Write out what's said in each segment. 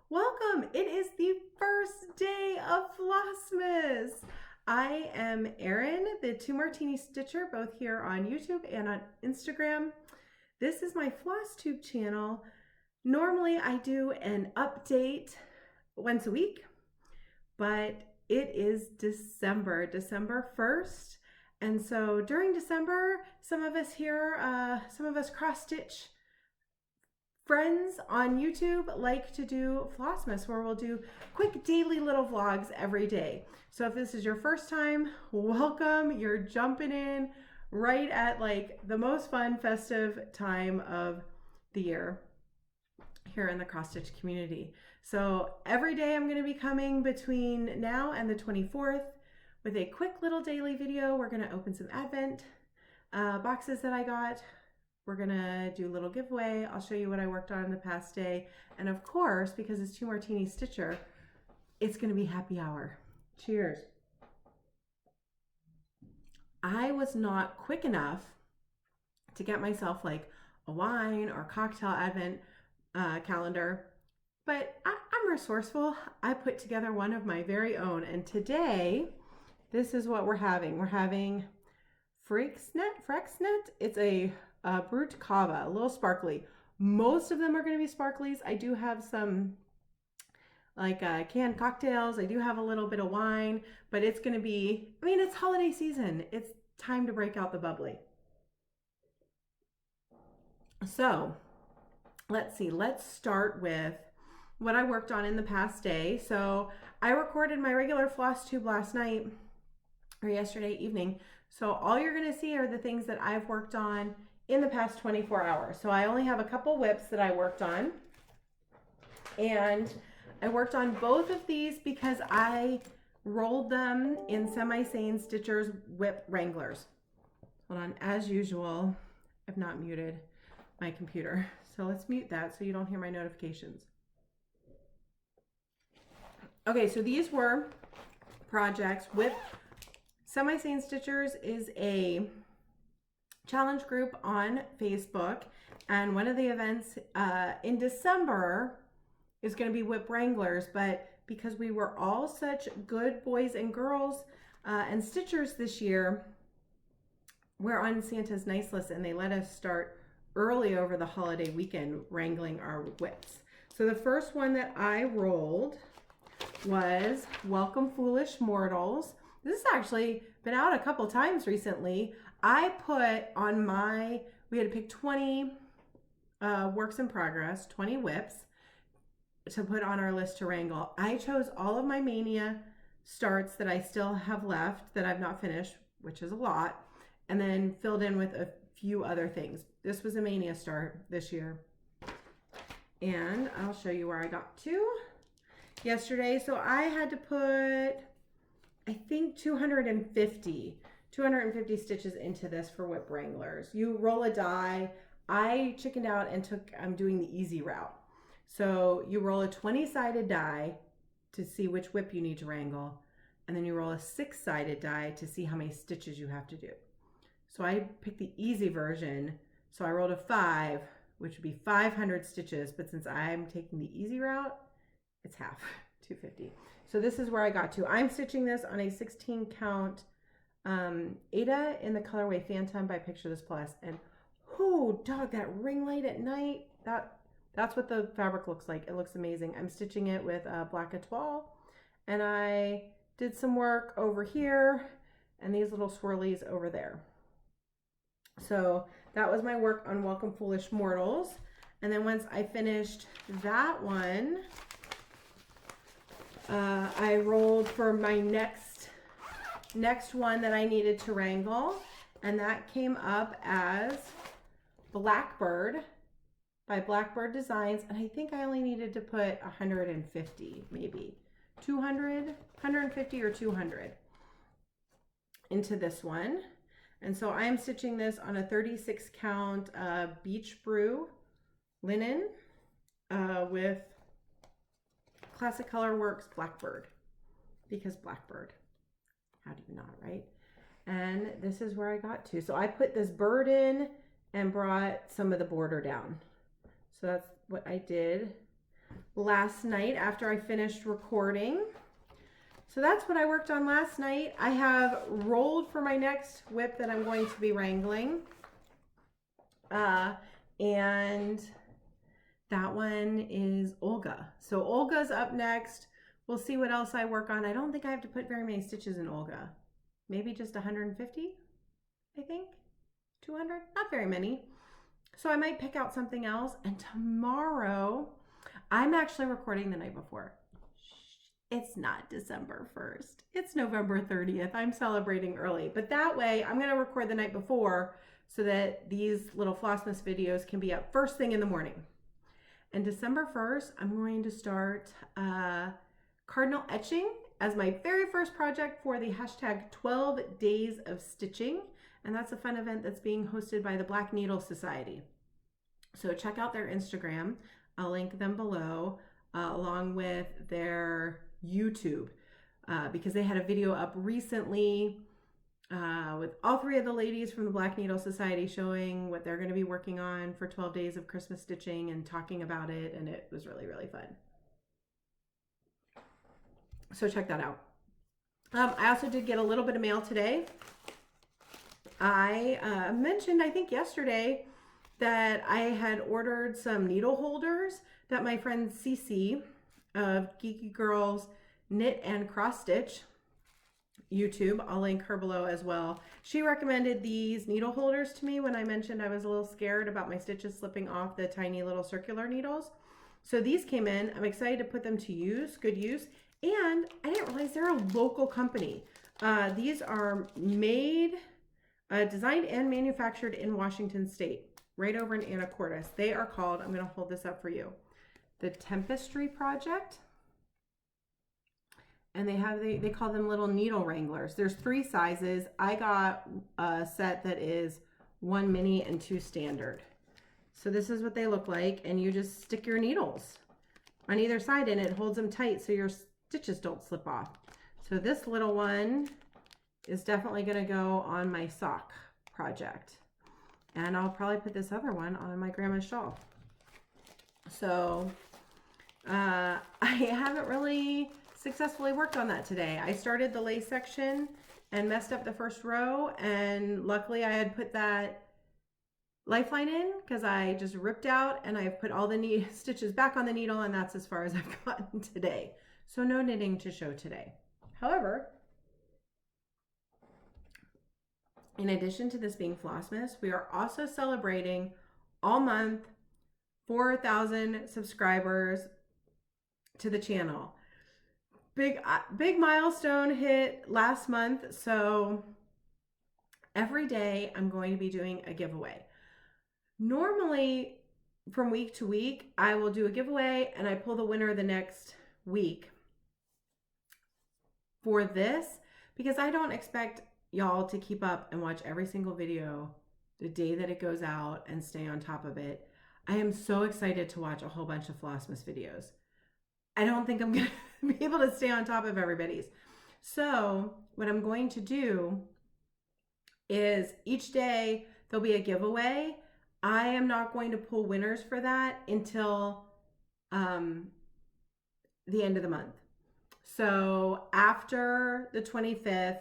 Welcome! It is the first day of Flossmas. I am Erin, the Two Martini Stitcher, both here on YouTube and on Instagram. This is my FlossTube channel. Normally I do an update once a week, but it is December 1st. And so during December, some of us cross-stitch friends on YouTube like to do Flossmas, where we'll do quick daily little vlogs every day. So if this is your first time, welcome. You're jumping in right at like the most fun festive time of the year here in the cross stitch community. So every day I'm going to be coming between now and the 24th with a quick little daily video. We're going to open some advent boxes that I got. We're gonna do a little giveaway. I'll show you what I worked on in the past day. And of course, because it's Two Martini Stitcher, it's gonna be happy hour. Cheers. I was not quick enough to get myself like a wine or cocktail advent calendar, but I'm resourceful. I put together one of my very own. And today, this is what we're having. We're having Frexnet. It's a Brut Cava, a little sparkly. Most of them are going to be sparklies. I do have some like canned cocktails. I do have a little bit of wine, but it's going to be, I mean, it's holiday season. It's time to break out the bubbly. So let's see. Let's start with what I worked on in the past day. So I recorded my regular floss tube last night or yesterday evening. So all you're going to see are the things that I've worked on in the past 24 hours. So I only have a couple whips that I worked on. And I worked on both of these because I rolled them in Semi-Sane Stitchers whip Wranglers. Hold on, as usual, I've not muted my computer. So let's mute that so you don't hear my notifications. Okay, so these were projects with Semi-Sane Stitchers is a challenge group on Facebook, and one of the events in December is going to be whip Wranglers, but because we were all such good boys and girls and stitchers this year, we're on Santa's nice list, and they let us start early over the holiday weekend wrangling our whips. So the first one that I rolled was Welcome Foolish Mortals. This has actually been out a couple times recently. I put on we had to pick 20 works in progress, 20 whips to put on our list to wrangle. I chose all of my Mania starts that I still have left that I've not finished, which is a lot, and then filled in with a few other things. This was a Mania start this year. And I'll show you where I got to yesterday. So I had to put, I think 250 stitches into this for whip Wranglers. You roll a die. I chickened out and I'm doing the easy route. So you roll a 20-sided die to see which whip you need to wrangle, and then you roll a 6-sided die to see how many stitches you have to do. So I picked the easy version. So I rolled a 5, which would be 500 stitches, but since I'm taking the easy route, it's half, 250. So this is where I got to. I'm stitching this on a 16 count Ada in the colorway Phantom by Picture This Plus, and oh dog, that ring light at night, that's what the fabric looks like. It looks amazing. I'm stitching it with black etoile, and I did some work over here and these little swirlies over there. So that was my work on Welcome Foolish Mortals. And then once I finished that one, I rolled for my next one that I needed to wrangle, and that came up as Blackbird by Blackbird Designs, and I think I only needed to put 150, maybe 200, 150 or 200 into this one. And so I'm stitching this on a 36 count Beach Brew linen with Classic Color Works Blackbird, because Blackbird, how do you not, right? And this is where I got to. So I put this bird in and brought some of the border down. So that's what I did. last night after I finished recording. So that's what I worked on last night. I have rolled for my next whip that I'm going to be wrangling. And that one is Olga. So Olga's up next. We'll see what else I work on. I don't think I have to put very many stitches in Olga. Maybe just 150, I think. 200, not very many. So I might pick out something else. And tomorrow, I'm actually recording the night before. It's not December 1st. It's November 30th. I'm celebrating early. But that way, I'm going to record the night before so that these little Flossmas videos can be up first thing in the morning. And December 1st, I'm going to start cardinal etching as my very first project for the hashtag 12 Days of Stitching. And that's a fun event that's being hosted by the Black Needle Society. So check out their Instagram. I'll link them below, along with their YouTube, because they had a video up recently with all three of the ladies from the Black Needle Society showing what they're going to be working on for 12 days of Christmas stitching and talking about it. And it was really, really fun. So check that out. I also did get a little bit of mail today. I mentioned, I think yesterday, that I had ordered some needle holders that my friend Cece of Geeky Girls Knit and Cross Stitch YouTube, I'll link her below as well. She recommended these needle holders to me when I mentioned I was a little scared about my stitches slipping off the tiny little circular needles. So these came in. I'm excited to put them to use, good use. And I didn't realize they're a local company. These are made, designed and manufactured in Washington State, right over in Anacortes. They are called, I'm going to hold this up for you, the Tempestry Project. And they call them little needle wranglers. There's 3 sizes. I got a set that is 1 mini and 2 standard. So this is what they look like. And you just stick your needles on either side and it holds them tight so your stitches don't slip off. So this little one is definitely going to go on my sock project. And I'll probably put this other one on my grandma's shawl. So I haven't really successfully worked on that today. I started the lace section and messed up the first row, and luckily I had put that lifeline in because I just ripped out and I've put all the stitches back on the needle, and that's as far as I've gotten today. So no knitting to show today. However, in addition to this being Flossmas, we are also celebrating all month 4,000 subscribers to the channel. Big milestone hit last month. So every day I'm going to be doing a giveaway. Normally from week to week, I will do a giveaway and I pull the winner the next week. For this, because I don't expect y'all to keep up and watch every single video the day that it goes out and stay on top of it. I am so excited to watch a whole bunch of Flossmas videos. I don't think I'm going to be able to stay on top of everybody's. So what I'm going to do is each day there'll be a giveaway. I am not going to pull winners for that until the end of the month. So after the 25th,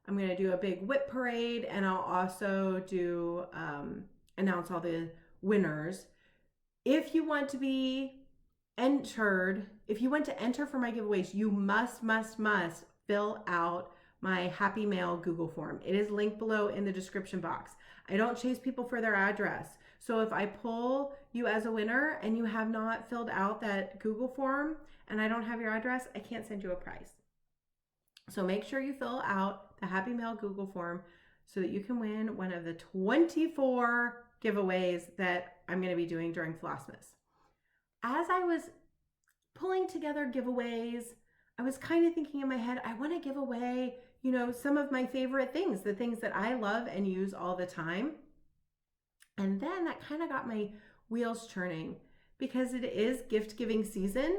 I'm going to do a big whip parade, and I'll also do announce all the winners. If you want to be entered, if you want to enter for my giveaways, you must fill out my Happy Mail Google form. It is linked below in the description box. I don't chase people for their address. So if I pull you as a winner and you have not filled out that Google form and I don't have your address, I can't send you a prize. So make sure you fill out the Happy Mail Google form so that you can win one of the 24 giveaways that I'm going to be doing during Flossmas. As I was pulling together giveaways, I was kind of thinking in my head, I want to give away, some of my favorite things, the things that I love and use all the time. And then that kind of got my wheels churning because it is gift giving season.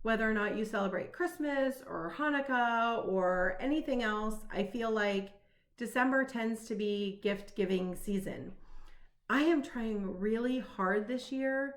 Whether or not you celebrate Christmas or Hanukkah or anything else, I feel like December tends to be gift giving season. I am trying really hard this year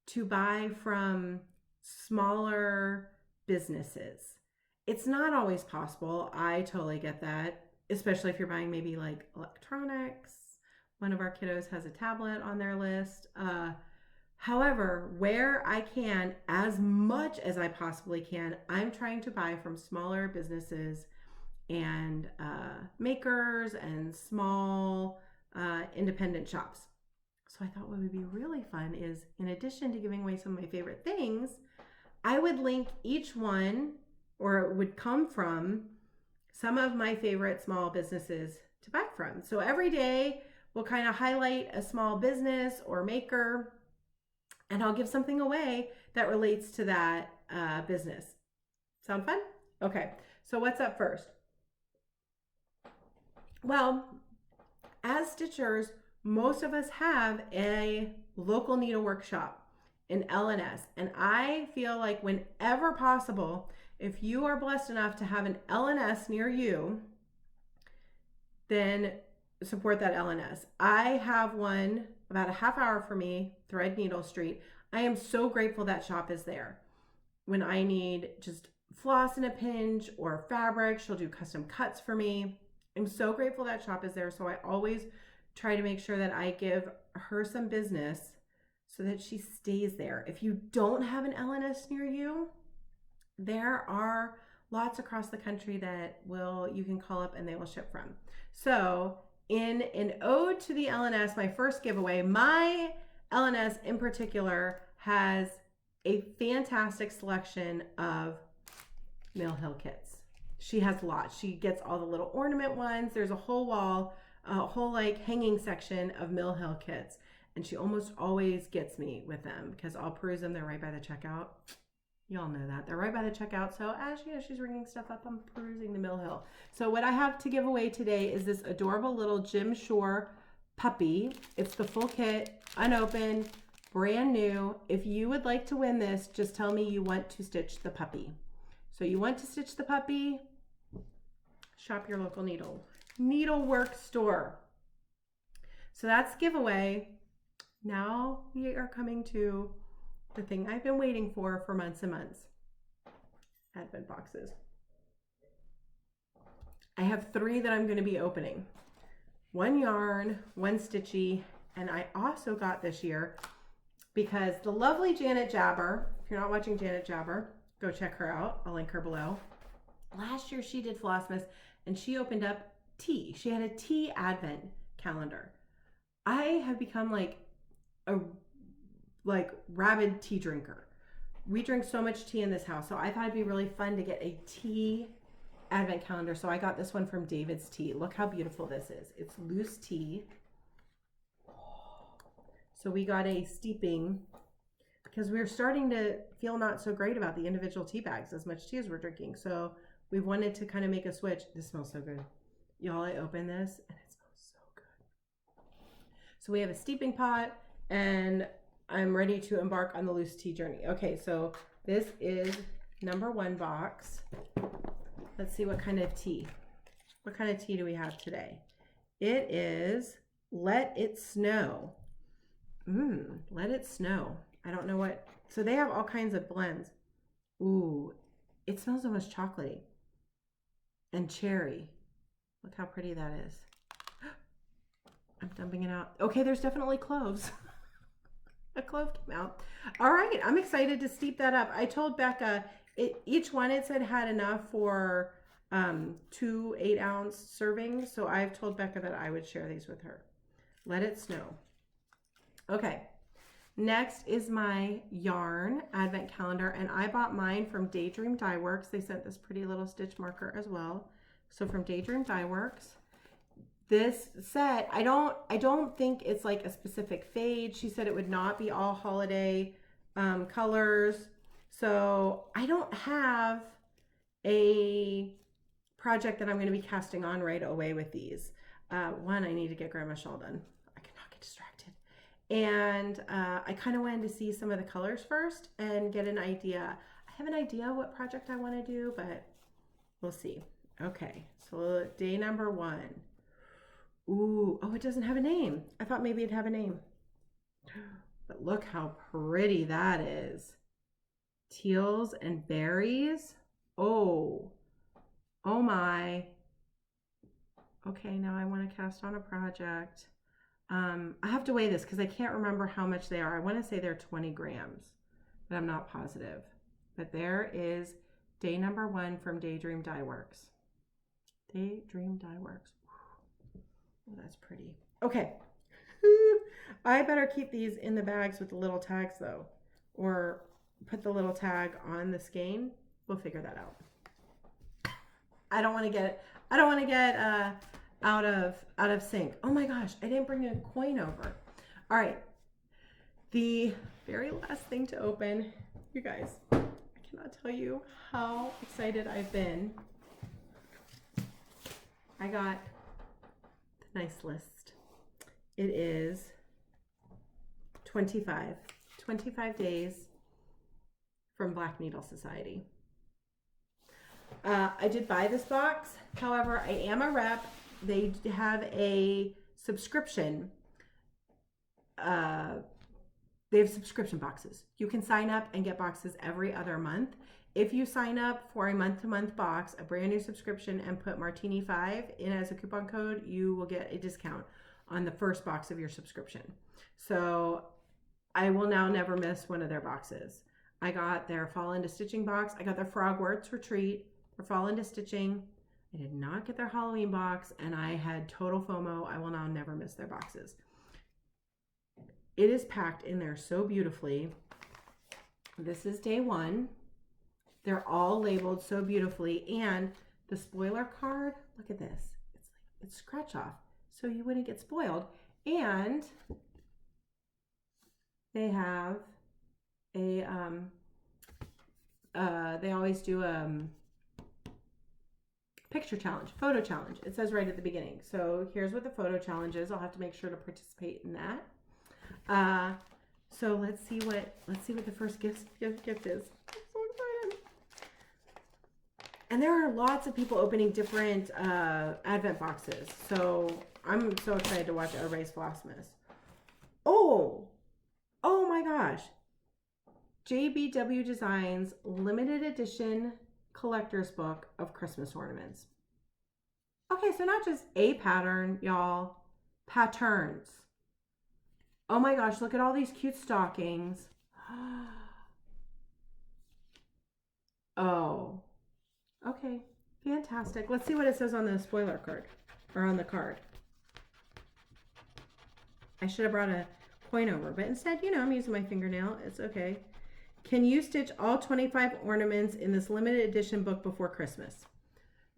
to buy from smaller businesses. It's not always possible. I totally get that, especially if you're buying maybe like electronics. One of our kiddos has a tablet on their list. However, where I can, as much as I possibly can, I'm trying to buy from smaller businesses and makers and small independent shops. So I thought what would be really fun is, in addition to giving away some of my favorite things, I would link each one, or it would come from some of my favorite small businesses to buy from. So every day we'll kind of highlight a small business or maker, and I'll give something away that relates to that business. Sound fun? Okay, so what's up first? Well, as stitchers, most of us have a local needlework shop, an LNS, and I feel like whenever possible, if you are blessed enough to have an LNS near you, then support that LNS. I have one about a half hour from me, Thread Needle Street. I am so grateful that shop is there. When I need just floss in a pinch or fabric, she'll do custom cuts for me. I'm so grateful that shop is there. So I always try to make sure that I give her some business so that she stays there. If you don't have an LNS near you, there are lots across the country that you can call up and they will ship from. So in an ode to the LNS, my first giveaway, my LNS in particular has a fantastic selection of Mill Hill kits. She has lots. She gets all the little ornament ones. There's a whole wall, a whole like hanging section of Mill Hill kits. And she almost always gets me with them because I'll peruse them. They're right by the checkout. Y'all know that. They're right by the checkout. So as she's ringing stuff up, I'm perusing the Mill Hill. So what I have to give away today is this adorable little Jim Shore puppy. It's the full kit, unopened, brand new. If you would like to win this, just tell me you want to stitch the puppy. So you want to stitch the puppy, shop your local needlework store. So that's giveaway. Now we are coming to the thing I've been waiting for months and months. Advent boxes. I have 3 that I'm going to be opening. 1 yarn, 1 stitchy, and I also got this year because the lovely Janet Jabber, if you're not watching Janet Jabber, go check her out. I'll link her below. Last year she did Flossmas and she opened up tea. She had a tea advent calendar. I have become like a rabid tea drinker. We drink so much tea in this house, so I thought it'd be really fun to get a tea advent calendar. So I got this one from David's Tea. Look how beautiful this is. It's loose tea. So we got a steeping because we were starting to feel not so great about the individual tea bags as much tea as we're drinking. So we wanted to kind of make a switch. This smells so good. Y'all, I opened this and it smells so good. So we have a steeping pot and I'm ready to embark on the loose tea journey. Okay, so this is number 1 box. Let's see what kind of tea. What kind of tea do we have today? It is Let It Snow. Let It Snow. I don't know what. So they have all kinds of blends. Ooh, it smells almost chocolatey and cherry. Look how pretty that is. I'm dumping it out. Okay, there's definitely cloves. A clove came out. All right, I'm excited to steep that up. I told Becca, each one it said had enough for 2 8-ounce servings. So I've told Becca that I would share these with her. Let It Snow. Okay, next is my yarn advent calendar, and I bought mine from Daydream Dye Works. They sent this pretty little stitch marker as well. So from Daydream Dye Works. This set, I don't think it's like a specific fade. She said it would not be all holiday colors. So I don't have a project that I'm going to be casting on right away with these. One, I need to get Grandma Shawl done. I cannot get distracted. And I kind of wanted to see some of the colors first and get an idea. I have an idea what project I want to do, but we'll see. Okay, so day number 1. Ooh, oh, it doesn't have a name. I thought maybe it'd have a name. But look how pretty that is. teals and berries. Oh my. Okay, now I want to cast on a project. I have to weigh this because I can't remember how much they are. I want to say they're 20 grams, but I'm not positive. But there is day number 1 from Daydream Dye Works. Daydream Dye Works. Oh, that's pretty. Okay. I better keep these in the bags with the little tags though, or put the little tag on the skein. We'll figure that out. I don't want to get out of sync. Oh my gosh, I didn't bring a coin over. All right, the very last thing to open, you guys, I cannot tell you how excited I've been. I got the nice list. It is 25 days from Black Needle Society. I did buy this box. However, I am a rep. They have a subscription. They have subscription boxes. You can sign up and get boxes every other month. If you sign up for a month-to-month box, a brand new subscription, and put Martini5 in as a coupon code, you will get a discount on the first box of your subscription. So I will now never miss one of their boxes. I got their Fall Into Stitching box. I got their Frogworks Retreat for Fall Into Stitching. I did not get their Halloween box, and I had total FOMO. I will now never miss their boxes. It is packed in there so beautifully. This is day 1. They're all labeled so beautifully, and the spoiler card, look at this. It's scratch off, so you wouldn't get spoiled. And they have a they always do picture challenge, photo challenge. It says right at the beginning. So here's what the photo challenge is. I'll have to make sure to participate in that. So let's see what the first gift is. I'm so excited. And there are lots of people opening different advent boxes. So I'm so excited to watch everybody's Flossmas. Oh my gosh. JBW Designs limited edition collector's book of Christmas ornaments. Okay, so not just a pattern, y'all. Patterns. Oh my gosh, look at all these cute stockings. Oh. Okay, fantastic. Let's see what it says on the spoiler card, or on the card. I should have brought a coin over, but instead, I'm using my fingernail. It's okay. Can you stitch all 25 ornaments in this limited edition book before Christmas?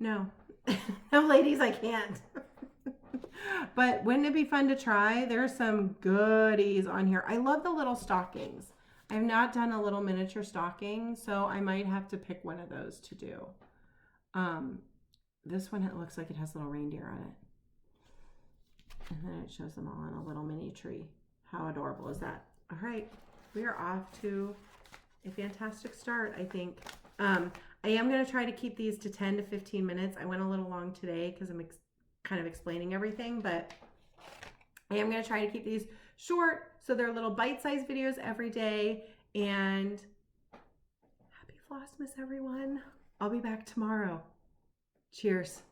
No. No, ladies, I can't. But wouldn't it be fun to try? There's some goodies on here. I love the little stockings. I've not done a little miniature stocking, so I might have to pick one of those to do. This one, it looks like it has little reindeer on it. And then it shows them all on a little mini tree. How adorable is that? All right, we are off to a fantastic start, I think. I am going to try to keep these to 10 to 15 minutes. I went a little long today because I'm kind of explaining everything, but I am going to try to keep these short so they're little bite-sized videos every day. And happy Flossmas, everyone. I'll be back tomorrow. Cheers.